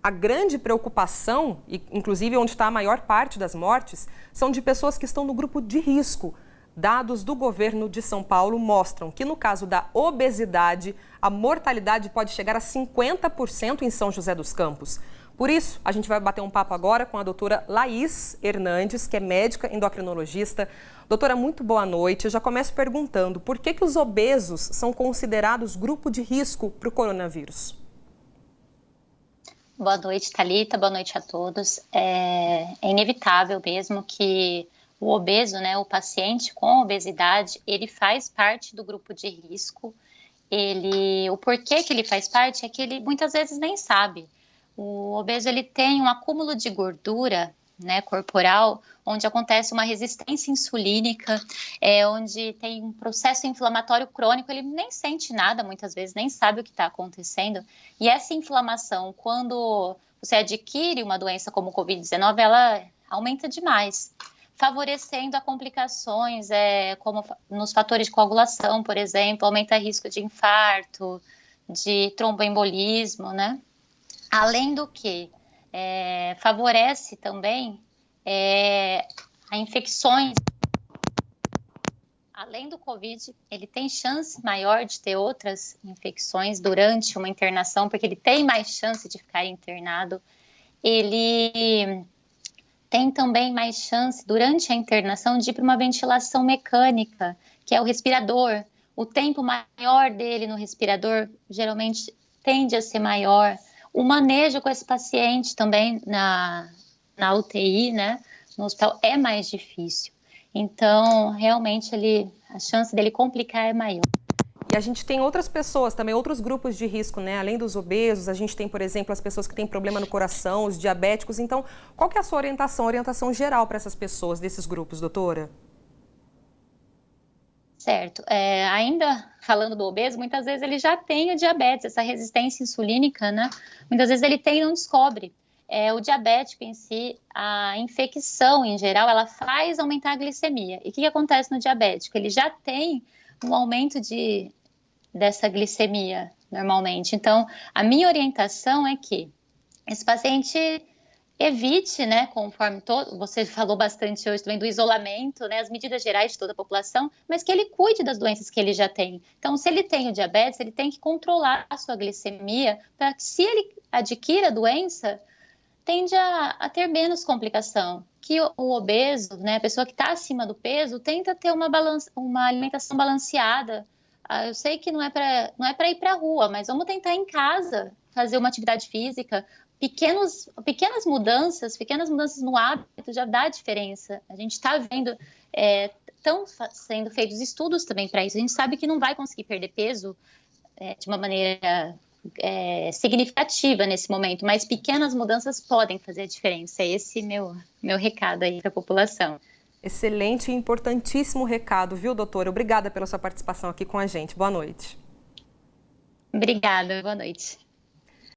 A grande preocupação, e inclusive onde está a maior parte das mortes, são de pessoas que estão no grupo de risco. Dados do governo de São Paulo mostram que no caso da obesidade, a mortalidade pode chegar a 50% em São José dos Campos. Por isso, a gente vai bater um papo agora com a doutora Laís Hernandes, que é médica endocrinologista. Doutora, muito boa noite. Eu já começo perguntando por que os obesos são considerados grupo de risco para o coronavírus? Boa noite, Thalita. Boa noite a todos. É inevitável mesmo que o obeso, né, o paciente com obesidade, ele faz parte do grupo de risco. O porquê que ele faz parte é que ele muitas vezes nem sabe. O obeso ele tem um acúmulo de gordura, né, corporal, onde acontece uma resistência insulínica, onde tem um processo inflamatório crônico, ele nem sente nada, muitas vezes nem sabe o que está acontecendo. E essa inflamação, quando você adquire uma doença como o Covid-19, ela aumenta demais, favorecendo a complicações, como nos fatores de coagulação, por exemplo, aumenta o risco de infarto, de tromboembolismo, né? Além do que favorece também a infecções. Além do Covid, ele tem chance maior de ter outras infecções durante uma internação, porque ele tem mais chance de ficar internado. Ele tem também mais chance, durante a internação, de ir para uma ventilação mecânica, que é o respirador. O tempo maior dele no respirador, geralmente, tende a ser maior. O manejo com esse paciente também na UTI, né, no hospital, é mais difícil. Então, realmente, a chance dele complicar é maior. E a gente tem outras pessoas, também outros grupos de risco, né? Além dos obesos, a gente tem, por exemplo, as pessoas que têm problema no coração, os diabéticos. Então, qual que é a sua orientação geral para essas pessoas, desses grupos, doutora? Certo. Ainda falando do obeso, muitas vezes ele já tem o diabetes, essa resistência insulínica, né? Muitas vezes ele tem e não descobre. O diabético em si, a infecção em geral, ela faz aumentar a glicemia. E o que acontece no diabético? Ele já tem um aumento dessa glicemia, normalmente. Então, a minha orientação é que esse paciente evite, né, conforme você falou bastante hoje também do isolamento, né, as medidas gerais de toda a população, mas que ele cuide das doenças que ele já tem. Então, se ele tem o diabetes, ele tem que controlar a sua glicemia para que, se ele adquire a doença, tende a ter menos complicação. Que o obeso, né, a pessoa que está acima do peso, tenta ter uma alimentação balanceada. Eu sei que não é para ir para a rua, mas vamos tentar em casa fazer uma atividade física. Pequenas mudanças no hábito já dá diferença. A gente está vendo, estão sendo feitos estudos também para isso. A gente sabe que não vai conseguir perder peso de uma maneira significativa nesse momento, mas pequenas mudanças podem fazer a diferença. Esse é meu recado aí para a população. Excelente e importantíssimo recado, viu, doutora? Obrigada pela sua participação aqui com a gente. Boa noite. Obrigada, boa noite.